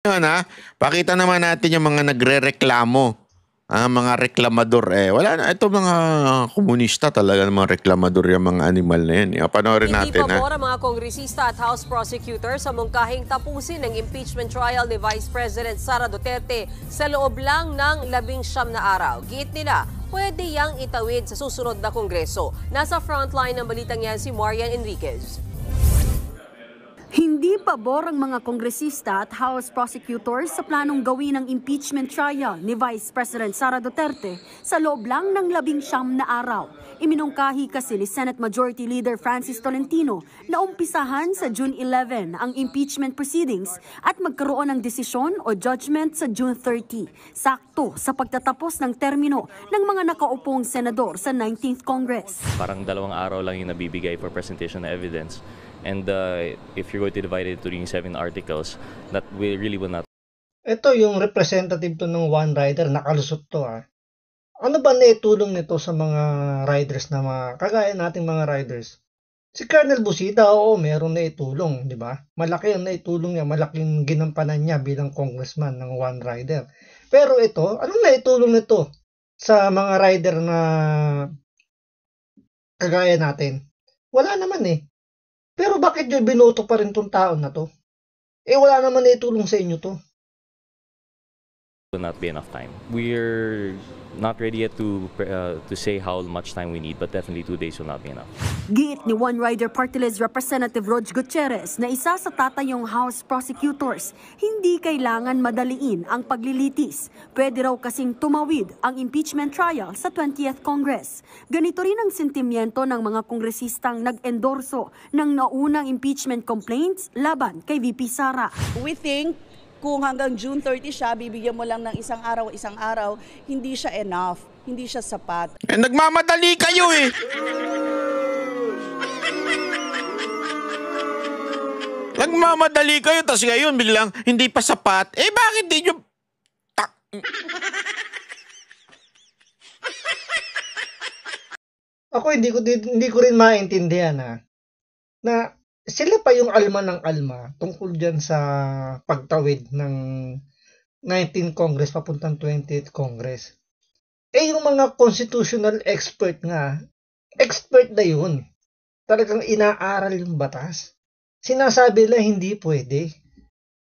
Ngayon pakita naman natin yung mga nagrereklamo. Mga reklamador wala na. Ito mga komunista talaga, mga reklamador yung mga animal na yan. Panoorin natin. Hindi pabor ang mga kongresista at House prosecutor sa mungkahing tapusin ng impeachment trial ni Vice President Sara Duterte sa loob lang ng 19 na araw. Giit nila, pwede yang itawid sa susunod na kongreso. Nasa frontline ng balitang yan si Marian Enriquez. Hindi pabor ang mga kongresista at House prosecutors sa planong gawin ang impeachment trial ni Vice President Sara Duterte sa loob lang ng 19 na araw. Iminungkahi kasi ni Senate Majority Leader Francis Tolentino na umpisahan sa June 11 ang impeachment proceedings at magkaroon ng desisyon o judgment sa June 30, sakto sa pagtatapos ng termino ng mga nakaupong senador sa 19th Congress. Parang 2 araw lang yung nabibigay for presentation na evidence. And if you're going to divide it to yung 7 articles, that we really will not. Ito yung representative to ng one rider, nakalusot to Ano ba naitulong nito sa mga riders na kagaya nating mga riders? Si Colonel Busita, oo, meron naitulong, di ba? Malaki ang naitulong niya, malaking ginampanan niya bilang congressman ng one rider. Pero ito, anong naitulong nito sa mga rider na kagaya natin? Wala naman Pero bakit nyo binoto pa rin tong taon na to? Wala naman naitulong sa inyo to. Will not be enough time. We're not ready yet to say how much time we need, but definitely 2 days will not be enough. Giit ni One Rider Party List Representative Rog Gutierrez na isa sa tatayong House prosecutors, hindi kailangan madaliin ang paglilitis. Pwede raw kasing tumawid ang impeachment trial sa 20th Congress. Ganito rin ang sentimiento ng mga kongresistang nag-endorso ng naunang impeachment complaints laban kay VP Sara. We think kung hanggang June 30 siya, bibigyan mo lang ng isang araw, hindi siya enough, hindi siya sapat. Nagmamadali kayo Nagmamadali kayo, tapos ngayon biglang hindi pa sapat. Bakit di nyo... Ako hindi ko rin maintindihan na sila pa yung alma ng alma tungkol dyan sa pagtawid ng 19th Congress papuntang 20th Congress. Yung mga constitutional expert expert na yun. Talagang inaaral yung batas. Sinasabi nila hindi pwede.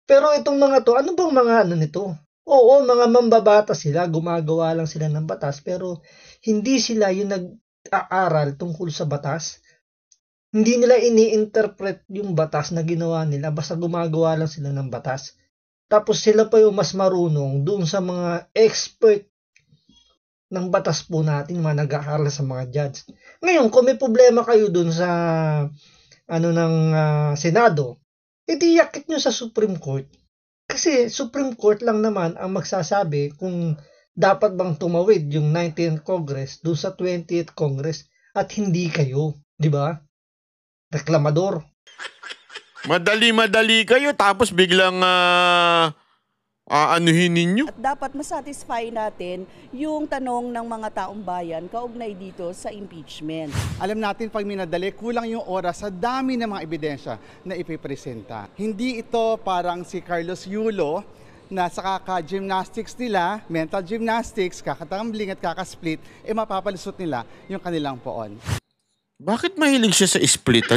Pero itong mga to, ano bang mga nito? Oo, mga mambabatas sila, gumagawa lang sila ng batas, pero hindi sila yung nag-aaral tungkol sa batas. Hindi nila ini-interpret yung batas na ginawa nila, basta gumagawa lang sila ng batas. Tapos sila pa yung mas marunong doon sa mga expert ng batas po natin, mga nag-aaral sa mga judge. Ngayon, kung may problema kayo doon sa Senado, yakit nyo sa Supreme Court. Kasi Supreme Court lang naman ang magsasabi kung dapat bang tumawid yung 19th Congress doon sa 20th Congress at hindi kayo, di ba? Reklamador. Madali kayo tapos biglang aanuhin ninyo. At dapat masatisfy natin yung tanong ng mga taong bayan kaugnay dito sa impeachment. Alam natin pag minadali, kulang yung oras sa dami ng mga ebidensya na ipipresenta. Hindi ito parang si Carlos Yulo na sa kaka-gymnastics nila, mental gymnastics, kakatumbling at kakasplit, mapapalisot nila yung kanilang poon. Bakit mahilig siya sa split,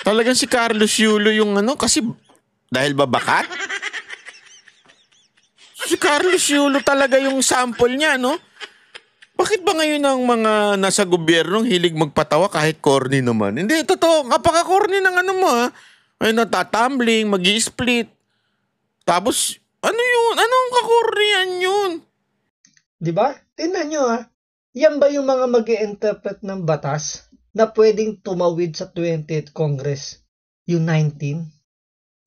Talagang si Carlos Yulo yung kasi dahil babakat? Si Carlos Yulo talaga yung sample niya, Bakit ba ngayon ang mga nasa gobyernong hilig magpatawa kahit corny naman? Hindi, totoo, kapaka-corny ng mo, Ay natatumbling, mag-i-split. Tapos, ano yun? Anong kakornyan yun? Diba? Tingnan nyo Yan ba yung mga mag-i-interpret ng batas na pwedeng tumawid sa 20th Congress? Yung 19?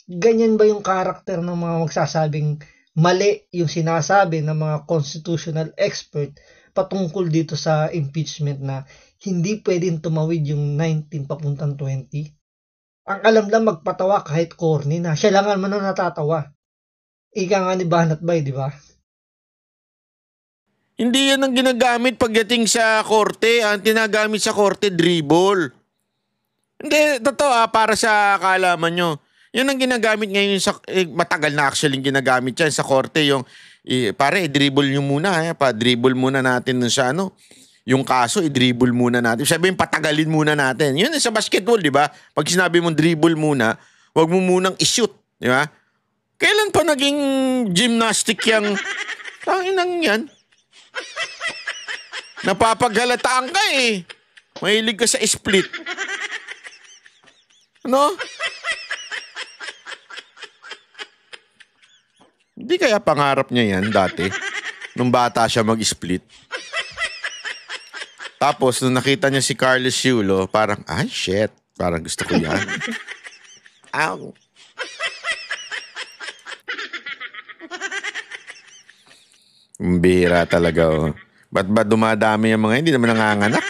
Ganyan ba yung karakter ng mga magsasabing mali yung sinasabi ng mga constitutional expert patungkol dito sa impeachment na hindi pwedeng tumawid yung 19 papuntang 20? Ang alam lang magpatawa kahit corny na. Siya lang naman ang natatawa. Ika nga ni Banat Bay, di ba? Hindi yan ang ginagamit pagdating sa korte. Ang tinagamit sa korte, dribble. Hindi, totoo para sa kaalaman nyo. Yan ang ginagamit ngayon sa, matagal na actually ginagamit yan sa korte. Yung, pare, i-dribble nyo muna. Pa-dribble muna natin dun sa yung kaso, i-dribble muna natin. Sabihin, patagalin muna natin. Yun sa basketball, di ba? Pag sinabi mong dribble muna, wag mo munang i-shoot. Di ba? Kailan pa naging gymnastic yung tanginang yan? Napapaghalataan ka eh. Mahilig ka sa split. Ano? Hindi kaya pangarap niya yan dati? Nung bata siya mag-split. Tapos, nung nakita niya si Carlos Yulo, parang, ay, shit. Parang gusto ko yan. Ow. Bihira talaga, oh. Ba't ba dumadami yung mga hindi naman nanganganak?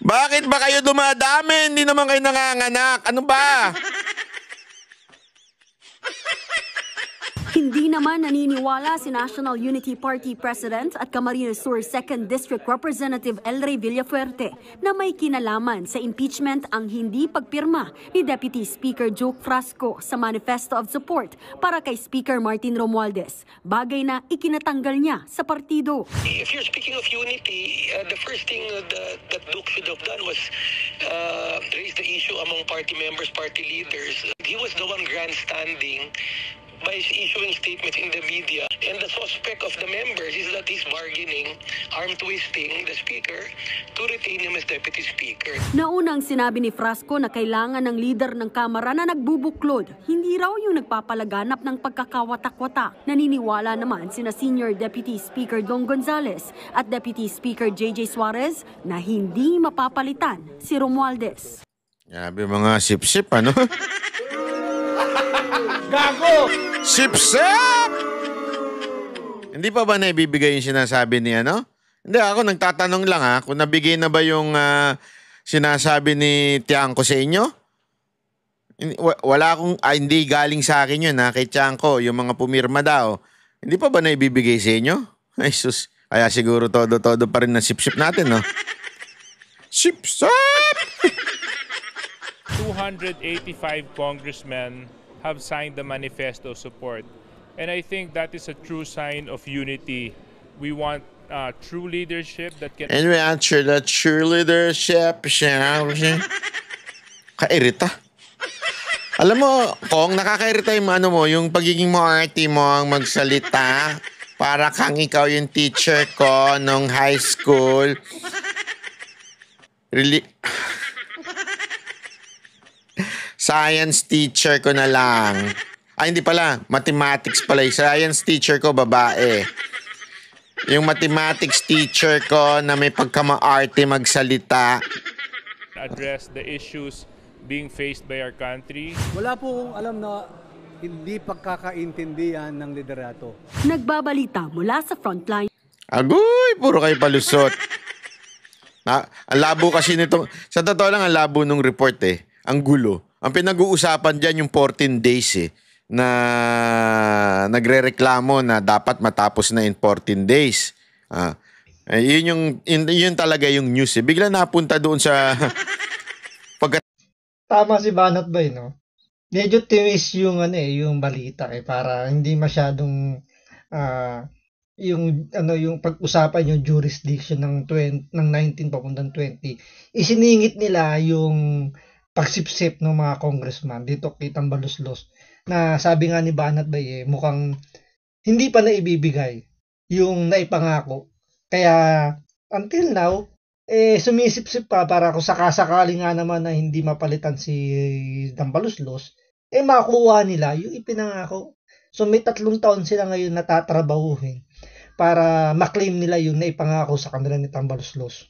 Bakit ba kayo dumadami? Hindi naman kayo nanganganak. Ano ba? Hindi naman naniniwala si National Unity Party President at Camarines Sur 2nd District Representative El Rey Villafuerte na may kinalaman sa impeachment ang hindi pagpirma ni Deputy Speaker Joke Frasco sa Manifesto of Support para kay Speaker Martin Romualdez, bagay na ikinatanggal niya sa partido. If you're speaking of unity, the first thing that Duke should have done was raise the issue among party members, party leaders. He was the one grandstanding by issuing statements in the media. And the suspect of the members is that he's bargaining, arm-twisting the speaker to retain him as deputy speaker. Naunang sinabi ni Frasco na kailangan ng leader ng Kamara na nagbubuklod, hindi raw yung nagpapalaganap ng pagkakawatak-watak. Naniniwala naman sina Senior Deputy Speaker Dong Gonzales at Deputy Speaker JJ Suarez na hindi mapapalitan si Romualdez. Sabi mga sip-sip, ano? Gago! Sip-sip! Hindi pa ba naibibigay yung sinasabi ni ano? Hindi, ako nagtatanong lang kung nabigay na ba yung sinasabi ni Tiangco sa inyo? Wala akong, hindi galing sa akin yun kay Tiangco, yung mga pumirma daw. Hindi pa ba naibibigay sa inyo? Ay sus, kaya siguro todo-todo pa rin na sip-sip natin, no? Sip-sip! 285 congressmen have signed the manifesto support. And I think that is a true sign of unity. We want true leadership that can... And we answer that true leadership. Kairita. Alam mo, Kong, nakakairita yung ano mo, yung pagiging moarte mo ang magsalita. Para kang ikaw yung teacher ko nung high school. Really... Science teacher ko na lang. Ay, hindi pala. Mathematics pala. Science teacher ko, babae. Yung mathematics teacher ko na may pagkamaarte magsalita. Address the issues being faced by our country. Wala po alam na hindi pagkakaintindihan ng liderato. Nagbabalita mula sa frontline. Agoy, puro kayo palusot. Ang labo kasi nito. Sa totoo lang, ang labo nung report Ang gulo. Ang pinag-uusapan dyan yung 14 days na nagre-reklamo na dapat matapos na in 14 days. Yun talaga yung news. Bigla napunta doon sa... Tama si Banat Bay, no? Medyo tiwis yung, yung balita para hindi masyadong yung pag-usapan yung jurisdiction ng 19 papuntang 20. Isiningit nila yung pagsipsip ng mga congressman dito kay Tambaluslos na sabi nga ni Banat Bay mukhang hindi pa naibibigay yung naipangako. Kaya until now sumisipsip pa para kung sakasakali nga naman na hindi mapalitan si Tambaluslos makuha nila yung ipinangako. So may 3 taon sila ngayon natatrabahuhin para maklaim nila yung naipangako sa kanila ni Tambaluslos.